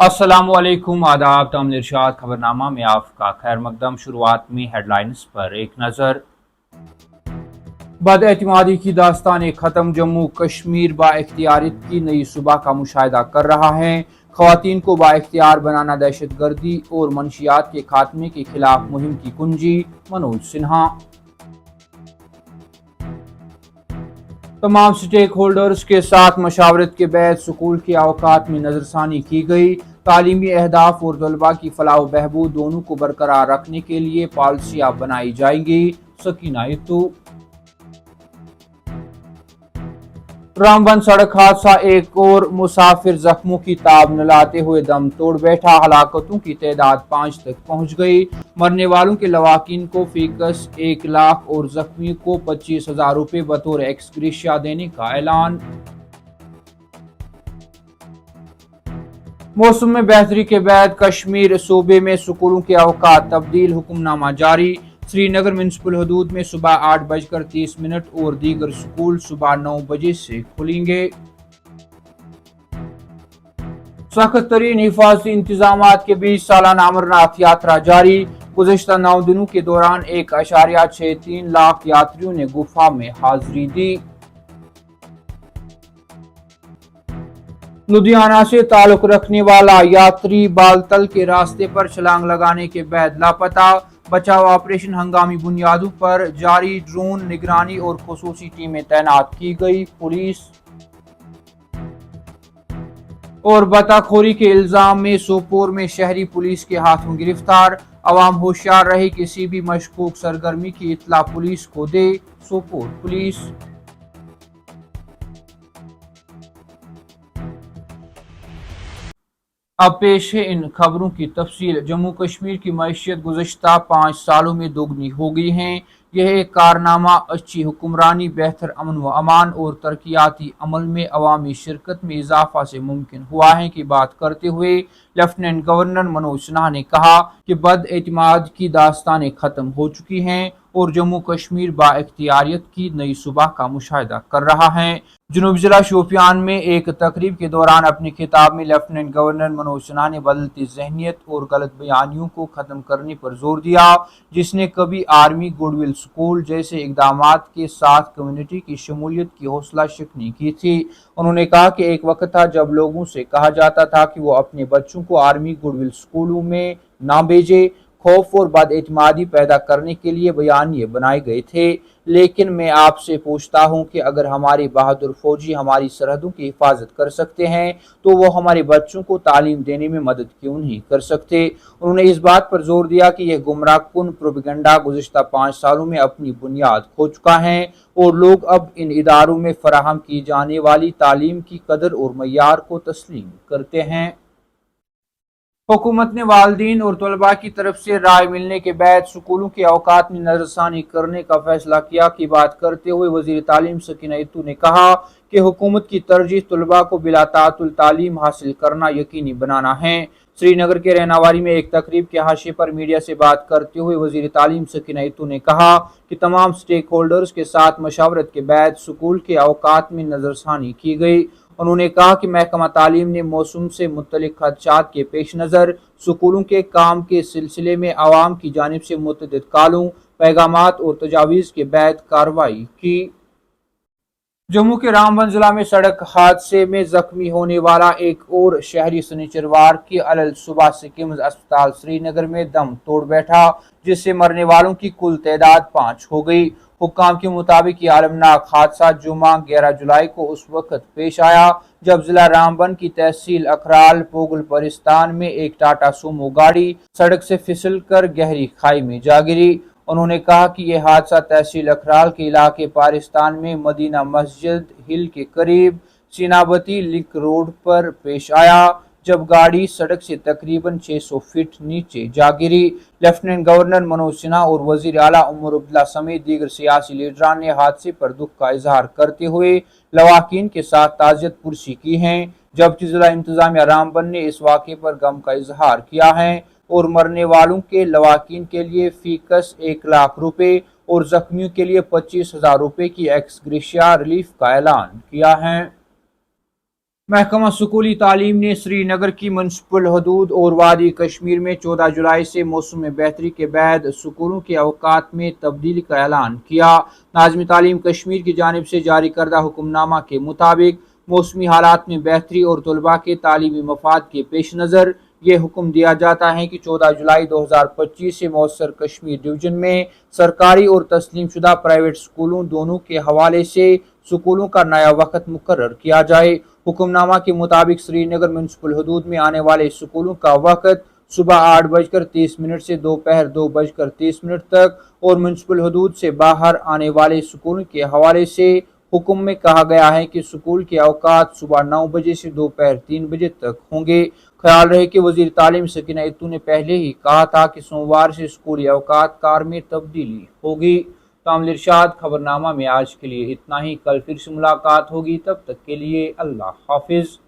अस्सलाम वालेकुम, आदाब। तमिल इरशाद खबरनामा में आपका खैर मकदम। शुरुआत में हेडलाइंस पर एक नज़र। बदएतिमादी की दास्तान ख़त्म, जम्मू कश्मीर बाइख्तियारियत की नई सुबह का मुशाहिदा कर रहा है। ख़वातीन को बाइख्तियार बनाना दहशत गर्दी और मनशियात के खात्मे के खिलाफ मुहिम की कुंजी, मनोज सिन्हा। तमाम स्टेक होल्डर्स के साथ मशावरत के बाद स्कूल के अवकात में नजरसानी की गई। तालीमी अहदाफ और तलबा की फलाह व बहबूद दोनों को बरकरार रखने के लिए पॉलिसियाँ बनाई जाएंगी, सकीना इत्तू। रामबन सड़क हादसा, एक और मुसाफिर जख्मों की ताब न लाते हुए दम तोड़ बैठा। हलाकतों की तादाद 5 तक पहुंच गई। मरने वालों के लवाकिन को फीकस 1 लाख और जख्मियों को 25,000 रुपये बतौर एक्स ग्रेशिया देने का ऐलान। मौसम में बेहतरी के बाद कश्मीर सूबे में स्कूलों के अवकात तब्दील, हुक्मनामा जारी। श्रीनगर म्युनिसिपल हदूद में सुबह 8:30 और दीगर स्कूल सुबह 9 बजे से खुलेंगे। सख्त तरीन हिफाजती इंतजाम के बीच सालाना अमरनाथ यात्रा जारी। गुज़श्ता 9 दिनों के दौरान 1.63 लाख यात्रियों ने गुफा में हाजिरी दी। लुधियाना से ताल्लुक रखने वाला यात्री बालतल के रास्ते पर छलांग लगाने के बाद लापता। बचाव ऑपरेशन हंगामी बुनियादों पर जारी। ड्रोन निगरानी और खुसूसी टीमें तैनात की गई। पुलिस और बताखोरी के इल्जाम में सोपोर में शहरी पुलिस के हाथों गिरफ्तार। अवाम होशियार रहे, किसी भी मशकूक सरगर्मी की इत्तला पुलिस को दे, सोपोर पुलिस। अब पेश है इन खबरों की तफसील। जम्मू कश्मीर की मैशियत गुज़श्ता 5 सालों में दोगुनी हो गई है। यह एक कारनामा अच्छी हुक्मरानी, बेहतर अमन व अमान और तरक्याती अमल में अवामी शिरकत में इजाफा से मुमकिन हुआ है की बात करते हुए लेफ्टिनेंट गवर्नर मनोज सिन्हा ने कहा कि बदएतिमाद की दास्तानें ख़त्म हो चुकी हैं और जम्मू कश्मीर बाइख्तियारियत की नई सुबह का मुशाहिदा कर रहा है। जनूबी जिला शोपियान में एक तकरीब के दौरान अपने खिताब में लेफ्टिनेंट गवर्नर मनोज सिन्हा ने बदलती जहनीत और गलत बयानियों को खत्म करने पर जोर दिया, जिसने कभी आर्मी गुडविल स्कूल जैसे इकदाम के साथ कम्युनिटी की शमूलियत की हौसला शिकनी की थी। उन्होंने कहा कि एक वक्त था जब लोगों से कहा जाता था कि वो अपने बच्चों को आर्मी गुडविल स्कूलों में ना भेजे। खौफ और बदएतिमादी पैदा करने के लिए बयानिए बनाए गए थे। लेकिन मैं आपसे पूछता हूं कि अगर हमारे बहादुर फौजी हमारी सरहदों की हिफाजत कर सकते हैं तो वो हमारे बच्चों को तालीम देने में मदद क्यों नहीं कर सकते। उन्होंने इस बात पर जोर दिया कि यह गुमराह कुन प्रोपेगेंडा गुज़श्ता 5 सालों में अपनी बुनियाद खो चुका है और लोग अब इन इदारों में फराहम की जाने वाली तालीम की कदर और मयार को तस्लीम करते हैं। हुकूमत ने वालिदीन और तलबा की तरफ से राय मिलने के बाद स्कूलों के अवकात में नजरसानी करने का फैसला किया की बात करते हुए वजीर तालीम सकीना इत्तू ने कहा कि हुकूमत की तरजीह तलबा को बिला तातुल तालीम हासिल करना यकीनी बनाना है। श्रीनगर के रहनावारी में एक तकरीब के हाशिए पर मीडिया से बात करते हुए वजीर तालीम सकीना इत्तू ने कहा कि तमाम स्टेक होल्डर्स के साथ मशावरत के बाद स्कूल के अवकात में नजरसानी की गई। उन्होंने कहा कि महकमा तालीम ने मौसम से मुतल्लिक खदशात के पेश नज़र स्कूलों के काम के सिलसिले में आवाम की जानिब से मुतअद्दिद कॉलों, पैगामात और तजावीज़ के बाद कार्रवाई की। जम्मू के रामबन जिला में सड़क हादसे में जख्मी होने वाला एक और शहरी शनिचरवार की अलल सुबह सिकिम्स अस्पताल श्रीनगर में दम तोड़ बैठा, जिससे मरने वालों की कुल तादाद 5 हो गई। हुक्काम के मुताबिक ये आलमनाक हादसा जुमा 11 जुलाई को उस वक्त पेश आया जब जिला रामबन की तहसील अखराल पोगल परिस्तान में एक टाटा सूमो गाड़ी सड़क से फिसल कर गहरी खाई में जा गिरी। उन्होंने कहा कि यह हादसा तहसील अखराल के इलाके पारिस्तान में मदीना मस्जिद हिल के करीब सीनाबती लिंक रोड पर पेश आया, जब गाड़ी सड़क से तकरीबन 600 फीट नीचे जा गिरी। लेफ्टिनेंट गवर्नर मनोज सिन्हा और वजीर आला उमर अब्दुल्ला समेत दीगर सियासी लीडरान ने हादसे पर दुख का इजहार करते हुए लवाकिन के साथ ताज़ियत पुरसी की है, जबकि जिला इंतजामिया रामबन ने इस वाक़े पर गम का इजहार किया है और मरने वालों के लवाकिन के लिए फीकस 1 लाख रुपए और जख्मियों के लिए 25,000 रुपए की एक्स ग्रेशिया रिलीफ का ऐलान किया है। محکمہ اسکولی تعلیم نے سری نگر کی میونسپل حدود اور وادی کشمیر میں 14 جولائی سے موسم بہتری کے بعد اسکولوں کے اوقات میں تبدیلی کا اعلان کیا۔ ناظم تعلیم کشمیر کی جانب سے جاری کردہ حکم نامہ کے مطابق موسمی حالات میں بہتری اور طلباء کے تعلیمی مفاد کے پیش نظر یہ حکم دیا جاتا ہے کہ 14 جولائی 2025 سے مؤثر کشمیر ڈویژن میں سرکاری اور تسلیم شدہ پرائیویٹ اسکولوں دونوں کے حوالے سے اسکولوں کا نیا وقت مقرر کیا جائے۔ حکم نامہ کے مطابق سری نگر میونسپل حدود میں آنے والے اسکولوں کا وقت صبح 8:30 سے دوپہر 2:30 تک اور میونسپل حدود سے باہر آنے والے اسکولوں کے حوالے سے حکم میں کہا گیا ہے کہ اسکول کے اوقات صبح 9 بجے سے دوپہر 3 بجے تک ہوں گے۔ خیال رہے کہ وزیر تعلیم سکینہ اتو نے پہلے ہی کہا تھا کہ سوموار سے اسکولی اوقات کار میں تبدیلی ہوگی۔ کامل ارشاد خبرنامہ میں آج کے لیے اتنا ہی، کل پھر سے ملاقات ہوگی، تب تک کے لیے اللہ حافظ۔